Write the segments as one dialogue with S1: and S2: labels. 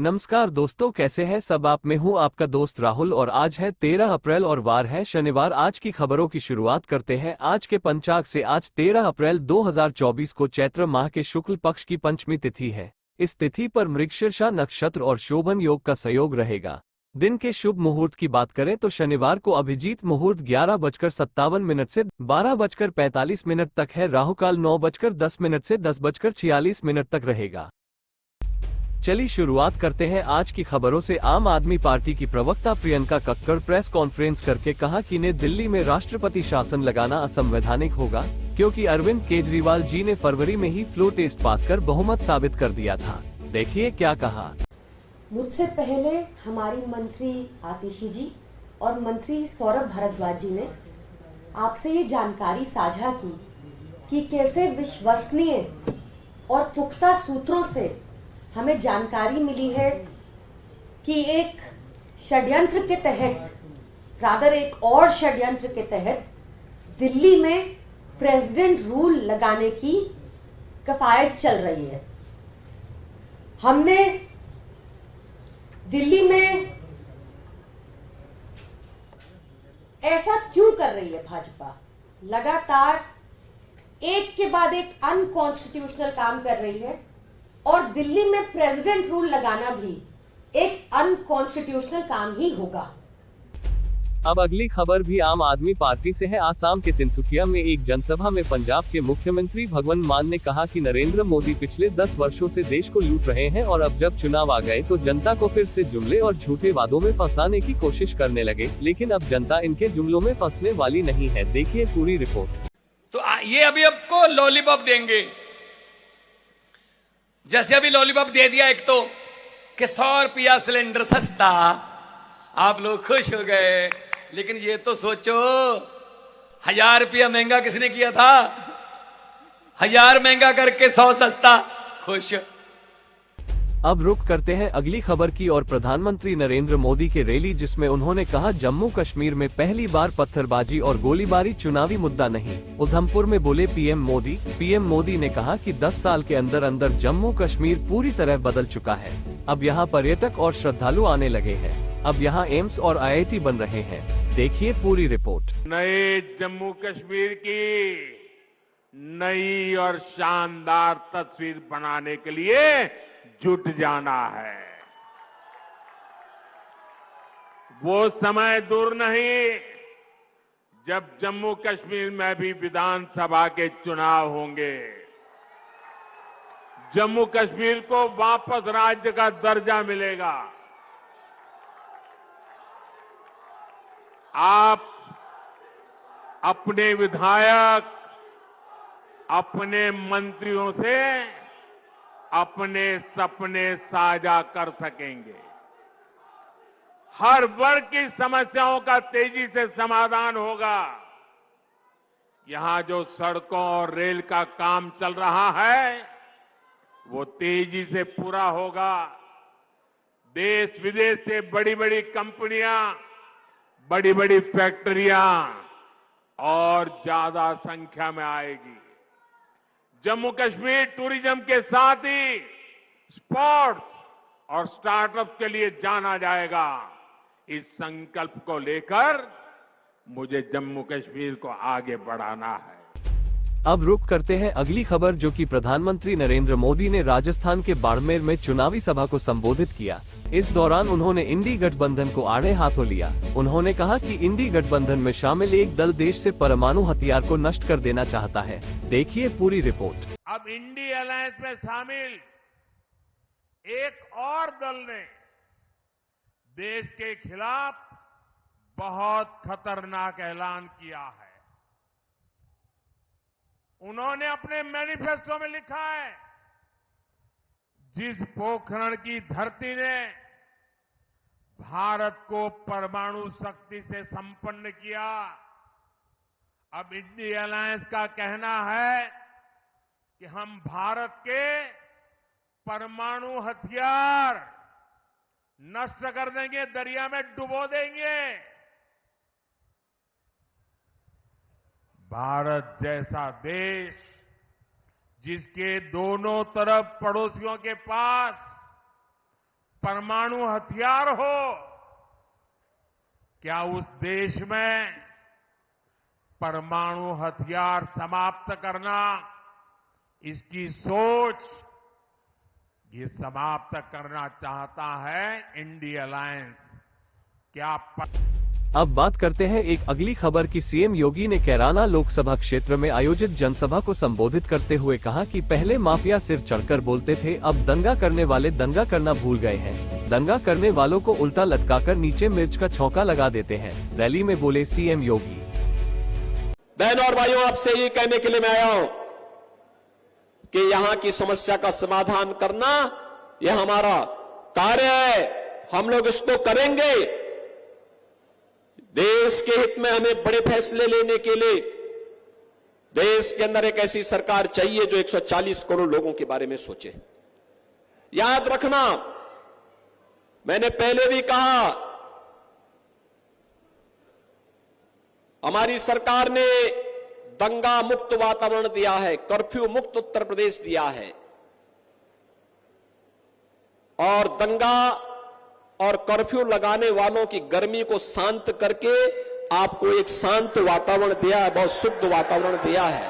S1: नमस्कार दोस्तों, कैसे हैं सब आप। मैं हूं आपका दोस्त राहुल और आज है 13 अप्रैल और वार है शनिवार। आज की खबरों की शुरुआत करते हैं आज के पंचांग से। आज 13 अप्रैल 2024 को चैत्र माह के शुक्ल पक्ष की पंचमी तिथि है। इस तिथि पर मृगशीर्षा नक्षत्र और शोभन योग का संयोग रहेगा। दिन के शुभ मुहूर्त की बात करें तो शनिवार को अभिजीत मुहूर्त 11:57 से 12:45 तक है। राहुकाल 9:10 से 10:46 तक रहेगा। चलिए शुरुआत करते हैं आज की खबरों से। आम आदमी पार्टी की प्रवक्ता प्रियंका कक्कड़ प्रेस कॉन्फ्रेंस करके कहा कि ने दिल्ली में राष्ट्रपति शासन लगाना असंवैधानिक होगा, क्योंकि अरविंद केजरीवाल जी ने फरवरी में ही फ्लो टेस्ट पास कर बहुमत साबित कर दिया था। देखिए क्या कहा।
S2: मुझसे पहले हमारी मंत्री आतिशी जी और मंत्री सौरभ भारद्वाज जी ने आपसे ये जानकारी साझा की कि कैसे विश्वसनीय और पुख्ता सूत्रों से हमें जानकारी मिली है कि एक षड्यंत्र के तहत, रादर एक और षड्यंत्र के तहत दिल्ली में प्रेसिडेंट रूल लगाने की कवायद चल रही है। हमने दिल्ली में ऐसा क्यों कर रही है भाजपा, लगातार एक के बाद एक अनकॉन्स्टिट्यूशनल काम कर रही है और दिल्ली में प्रेसिडेंट रूल लगाना भी एक अनकॉन्स्टिट्यूशनल काम ही होगा।
S1: अब अगली खबर भी आम आदमी पार्टी से है। आसाम के तिनसुकिया में एक जनसभा में पंजाब के मुख्यमंत्री भगवंत मान ने कहा कि नरेंद्र मोदी पिछले 10 वर्षों से देश को लूट रहे हैं और अब जब चुनाव आ गए तो जनता को फिर से जुमले और झूठे वादों में फंसाने की कोशिश करने लगे, लेकिन अब जनता इनके जुमलों में फंसने वाली नहीं है। देखिए पूरी रिपोर्ट।
S3: तो ये अभी आपको लॉलीपॉप देंगे, जैसे अभी लॉलीपॉप दे दिया एक तो कि 100 रुपया सिलेंडर सस्ता, आप लोग खुश हो गए। लेकिन ये तो सोचो 1000 रुपया महंगा किसने किया था? 1000 महंगा करके 100 सस्ता, खुश।
S1: अब रुक करते हैं अगली खबर की और प्रधानमंत्री नरेंद्र मोदी के रैली, जिसमें उन्होंने कहा जम्मू कश्मीर में पहली बार पत्थरबाजी और गोलीबारी चुनावी मुद्दा नहीं। उधमपुर में बोले पीएम मोदी ने कहा कि 10 साल के अंदर अंदर जम्मू कश्मीर पूरी तरह बदल चुका है। अब यहाँ पर्यटक और श्रद्धालु आने लगे हैं। अब यहाँ एम्स और IIT बन रहे हैं। देखिए पूरी रिपोर्ट।
S4: नए जम्मू कश्मीर की नई और शानदार तस्वीर बनाने के लिए जुट जाना है। वो समय दूर नहीं जब जम्मू कश्मीर में भी विधानसभा के चुनाव होंगे। जम्मू कश्मीर को वापस राज्य का दर्जा मिलेगा। आप अपने विधायक, अपने मंत्रियों से अपने सपने साझा कर सकेंगे। हर वर्ग की समस्याओं का तेजी से समाधान होगा। यहां जो सड़कों और रेल का काम चल रहा है वो तेजी से पूरा होगा। देश विदेश से बड़ी बड़ी कंपनियां, बड़ी बड़ी फैक्ट्रियां और ज्यादा संख्या में आएगी। जम्मू कश्मीर टूरिज्म के साथ ही स्पोर्ट्स और स्टार्टअप के लिए जाना जाएगा। इस संकल्प को लेकर मुझे जम्मू कश्मीर को आगे बढ़ाना है।
S1: अब रुक करते हैं अगली खबर, जो कि प्रधानमंत्री नरेंद्र मोदी ने राजस्थान के बाड़मेर में चुनावी सभा को संबोधित किया। इस दौरान उन्होंने इंडी गठबंधन को आड़े हाथों लिया। उन्होंने कहा कि इंडी गठबंधन में शामिल एक दल देश से परमाणु हथियार को नष्ट कर देना चाहता है। देखिए पूरी रिपोर्ट।
S4: अब इंडी अलायंस में शामिल एक और दल ने देश के खिलाफ बहुत खतरनाक ऐलान किया है। उन्होंने अपने मैनिफेस्टो में लिखा है, जिस पोखरण की धरती ने भारत को परमाणु शक्ति से संपन्न किया, अब इंडी अलायंस का कहना है कि हम भारत के परमाणु हथियार नष्ट कर देंगे, दरिया में डुबो देंगे। भारत जैसा देश जिसके दोनों तरफ पड़ोसियों के पास परमाणु हथियार हो, क्या उस देश में परमाणु हथियार समाप्त करना, इसकी सोच ये समाप्त करना चाहता है इंडिया अलायंस। क्या
S1: अब बात करते हैं एक अगली खबर की। सीएम योगी ने कैराना लोकसभा क्षेत्र में आयोजित जनसभा को संबोधित करते हुए कहा कि पहले माफिया सिर चढ़कर बोलते थे, अब दंगा करने वाले दंगा करना भूल गए हैं। दंगा करने वालों को उल्टा लटकाकर नीचे मिर्च का छौंका लगा देते हैं। रैली में बोले सीएम योगी।
S5: बहनों और भाइयों, आपसे ये कहने के लिए मैं आया हूं कि यहां की समस्या का समाधान करना यह हमारा कार्य है, हम लोग इसको करेंगे। देश के हित में हमें बड़े फैसले लेने के लिए देश के अंदर एक ऐसी सरकार चाहिए जो 140 करोड़ लोगों के बारे में सोचे। याद रखना, मैंने पहले भी कहा, हमारी सरकार ने दंगा मुक्त वातावरण दिया है, कर्फ्यू मुक्त उत्तर प्रदेश दिया है, और दंगा और कर्फ्यू लगाने वालों की गर्मी को शांत करके आपको एक शांत वातावरण दिया है, बहुत शुद्ध वातावरण दिया है।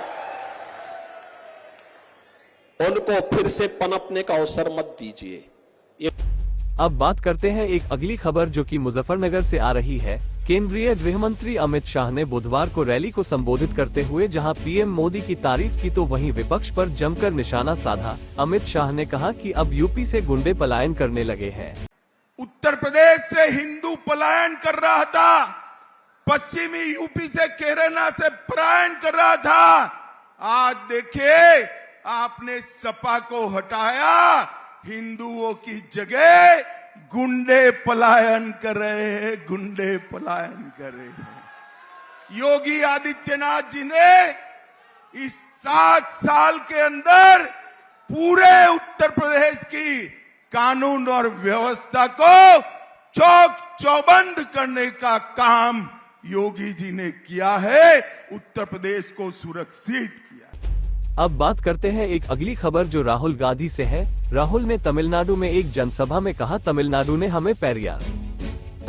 S5: उनको फिर से पनपने का अवसर मत दीजिए।
S1: अब बात करते हैं एक अगली खबर जो कि मुजफ्फरनगर से आ रही है। केंद्रीय गृह मंत्री अमित शाह ने बुधवार को रैली को संबोधित करते हुए जहां पीएम मोदी की तारीफ की तो वहीं विपक्ष पर जमकर निशाना साधा। अमित शाह ने कहा कि अब यूपी से गुंडे पलायन करने लगे हैं।
S6: उत्तर प्रदेश से हिंदू पलायन कर रहा था, पश्चिमी यूपी से केरला से पलायन कर रहा था। आज देखिए, आपने सपा को हटाया, हिंदुओं की जगह गुंडे पलायन कर रहे हैं, गुंडे पलायन कर रहे हैं। योगी आदित्यनाथ जी ने इस 7 साल के अंदर पूरे उत्तर प्रदेश की कानून और व्यवस्था को चौक चौबंद करने का काम योगी जी ने किया है, उत्तर प्रदेश को सुरक्षित किया।
S1: अब बात करते हैं एक अगली खबर जो राहुल गांधी से है। राहुल ने तमिलनाडु में एक जनसभा में कहा, तमिलनाडु ने हमें पेरियार,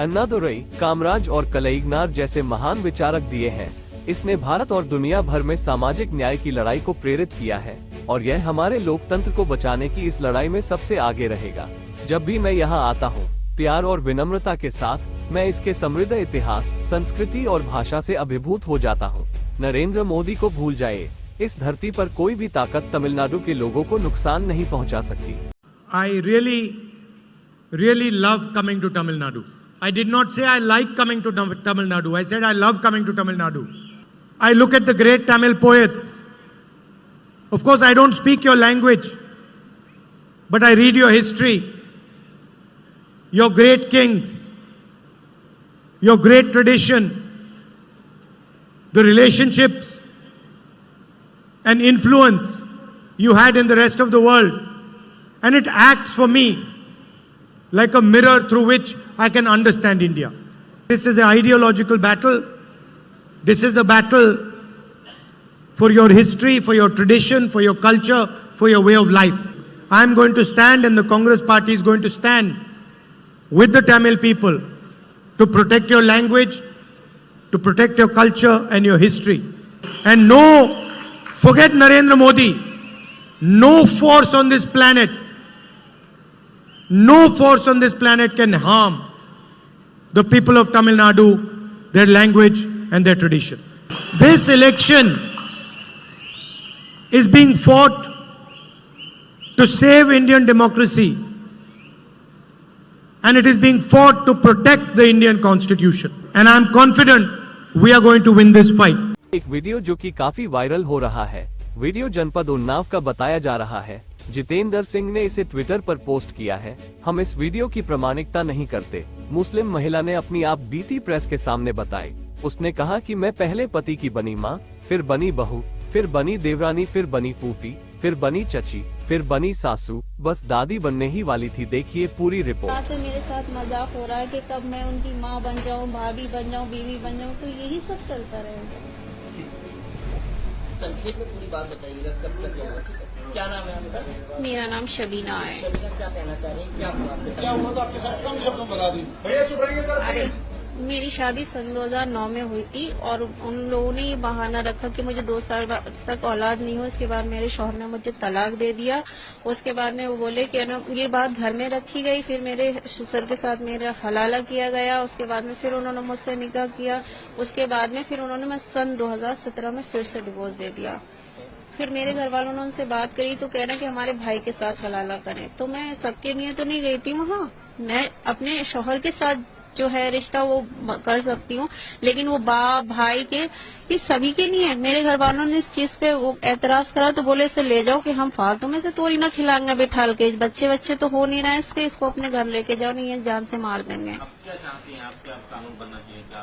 S1: अन्नादुरई, कामराज और कलईगनार जैसे महान विचारक दिए हैं। इसने भारत और दुनिया भर में सामाजिक न्याय की लड़ाई को प्रेरित किया है और यह हमारे लोकतंत्र को बचाने की इस लड़ाई में सबसे आगे रहेगा। जब भी मैं यहाँ आता हूँ, प्यार और विनम्रता के साथ मैं इसके समृद्ध इतिहास, संस्कृति और भाषा से अभिभूत हो जाता हूँ। नरेंद्र मोदी को भूल जाए, इस धरती पर कोई भी ताकत तमिलनाडु के लोगों को नुकसान नहीं पहुंचा सकती।
S7: I really love coming to Tamil Nadu. I did not say I like coming to Tamil Nadu. I said I love coming to Tamil Nadu. I look at the great Tamil poets. Of course, I don't speak your language, but I read your history, your great kings, your great tradition, the relationships and influence you had in the rest of the world. And it acts for me like a mirror through which I can understand India. This is an ideological battle. This is a battle for your history, for your tradition, for your culture, for your way of life. I am going to stand, and the Congress party is going to stand with the Tamil people to protect your language, to protect your culture and your history. And no, forget Narendra Modi. No force on this planet, no force on this planet can harm the people of Tamil Nadu, their language and their tradition. This election is being fought to save Indian democracy, and it is being fought to protect the Indian Constitution. And I am confident we are going to win this fight.
S1: एक video जो कि काफी viral हो रहा है। Video जनपद उन्नाव का बताया जा रहा है। जितेंद्र सिंह ने इसे ट्विटर पर पोस्ट किया है। हम इस वीडियो की प्रामाणिकता नहीं करते। मुस्लिम महिला ने अपनी आप बीती प्रेस के सामने बताई। उसने कहा कि मैं पहले पति की बनी माँ, फिर बनी बहू, फिर बनी देवरानी, फिर बनी फूफी, फिर बनी चची, फिर बनी सासू, बस दादी बनने ही वाली थी। देखिए पूरी रिपोर्ट।
S8: मेरे साथ मजाक हो रहा है कि कब मैं उनकी माँ बन जाऊँ, भाभी बन जाऊँ, बीवी बन जाऊँ, तो यही सब चलता रहेगा।
S9: संक्षेप में पूरी बात बताइएगा, कब तक होगा? क्या नाम है आपका?
S8: मेरा नाम शबीना है।
S9: शबीना, क्या कहना चाह रही हैं? क्या हुआ आपके साथ? क्या हुआ तो आपके साथ? कम शब्दों में बता दी। भैया चुप रहिए।
S8: अरे मेरी शादी सन 2009 में हुई थी और उन लोगों ने ये बहाना रखा कि मुझे 2 साल तक औलाद नहीं हो। उसके बाद मेरे शौहर ने मुझे तलाक दे दिया। उसके बाद में वो बोले कि ये बात घर में रखी गई। फिर मेरे ससुर के साथ मेरा हलाला किया गया। उसके बाद में फिर उन्होंने मुझसे निकाह किया। उसके बाद में फिर उन्होंने मैं सन 2017 में फिर से डिवोर्स दे दिया। फिर मेरे घर वालों ने उनसे बात करी तो कह रहे कि हमारे भाई के साथ हलाला करें। तो मैं सबके लिए तो नहीं गई थी वहाँ। मैं अपने शौहर के साथ जो है रिश्ता वो कर सकती हूँ, लेकिन वो बाप भाई के ये सभी के लिए है। मेरे घर वालों ने इस चीज पे वो एतराज करा तो बोले इसे ले जाओ कि हम फालतू में से तोड़ी ना खिलाएंगे बिठाल के। बच्चे तो हो नहीं रहे इसके, इसको अपने घर लेके जाओ, नहीं है जान से मार देंगे।
S9: अब क्या चाहती हैं आप? क्या कानून बनना चाहिए? क्या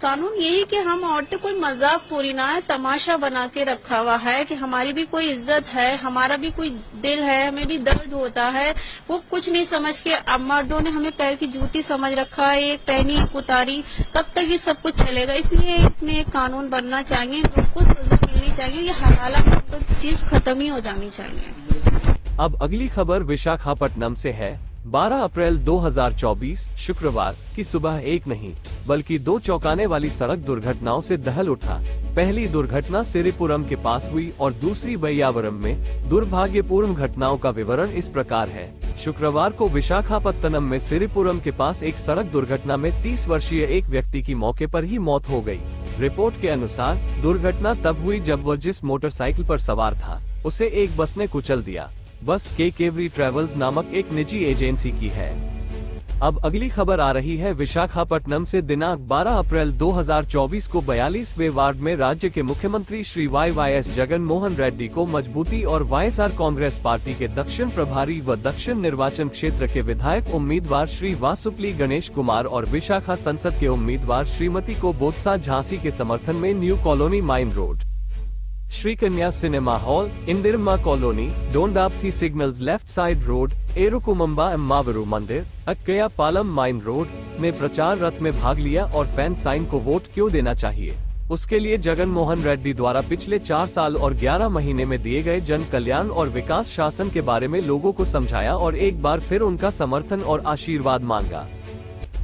S8: कानून यही कि हम औरतें कोई मजाक पूरी ना है, तमाशा बना के रखा हुआ है कि हमारी भी कोई इज्जत है, हमारा भी कोई दिल है, हमें भी दर्द होता है। वो कुछ नहीं समझ के अब मर्दों ने हमें पैर की जूती समझ रखा है, एक पहनी एक उतारी, कब तक ये सब कुछ चलेगा? इसलिए इसमें एक कानून बनना चाहिए, लोग को सजा मिलनी चाहिए, ये हलाला तो चीज खत्म ही हो जानी चाहिए।
S1: अब अगली खबर विशाखापट्टनम से है। 12 अप्रैल 2024 शुक्रवार की सुबह एक नहीं बल्कि 2 चौंकाने वाली सड़क दुर्घटनाओं से दहल उठा। पहली दुर्घटना सिरिपुरम के पास हुई और दूसरी बैयावरम में। दुर्भाग्यपूर्ण घटनाओं का विवरण इस प्रकार है। शुक्रवार को विशाखापत्तनम में सिरिपुरम के पास एक सड़क दुर्घटना में 30 वर्षीय एक व्यक्ति की मौके पर ही मौत हो गई। रिपोर्ट के अनुसार दुर्घटना तब हुई जब वह जिस मोटरसाइकिल पर सवार था उसे एक बस ने कुचल दिया। बस केवरी ट्रेवल्स नामक एक निजी एजेंसी की है। अब अगली खबर आ रही है विशाखापट्टनम से। दिनांक 12 अप्रैल 2024 को 42वें वार्ड में राज्य के मुख्यमंत्री श्री YYS जगन मोहन रेड्डी को मजबूती और YSR कांग्रेस पार्टी के दक्षिण प्रभारी व दक्षिण निर्वाचन क्षेत्र के विधायक उम्मीदवार श्री वासुपली गणेश कुमार और विशाखा संसद के उम्मीदवार श्रीमती को बोत्सा झांसी के समर्थन में new colony main road, Shri Kanya cinema hall, Indiramma colony, Dondaparthy signals left side road, एरुकुमंबा एम्मावरू मंदिर, अक्कया पालम माइन रोड में प्रचार रथ में भाग लिया और फैन साइन को वोट क्यों देना चाहिए उसके लिए जगन मोहन रेड्डी द्वारा पिछले 4 साल और 11 महीने में दिए गए जन कल्याण और विकास शासन के बारे में लोगों को समझाया और एक बार फिर उनका समर्थन और आशीर्वाद मांगा।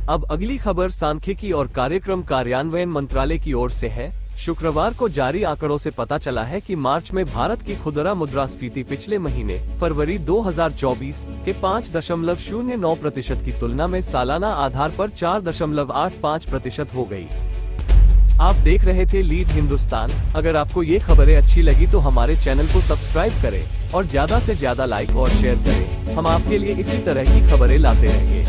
S1: अब अगली खबर सांख्यिकी और कार्यक्रम कार्यान्वयन मंत्रालय की ओर से है। शुक्रवार को जारी आंकड़ों से पता चला है कि मार्च में भारत की खुदरा मुद्रास्फीति पिछले महीने फरवरी 2024 के 5.09% की तुलना में सालाना आधार पर 4.85% हो गई। आप देख रहे थे लीड हिंदुस्तान। अगर आपको ये खबरें अच्छी लगी तो हमारे चैनल को सब्सक्राइब करें और ज्यादा से ज्यादा लाइक और शेयर करें। हम आपके लिए इसी तरह की खबरें लाते रहेंगे।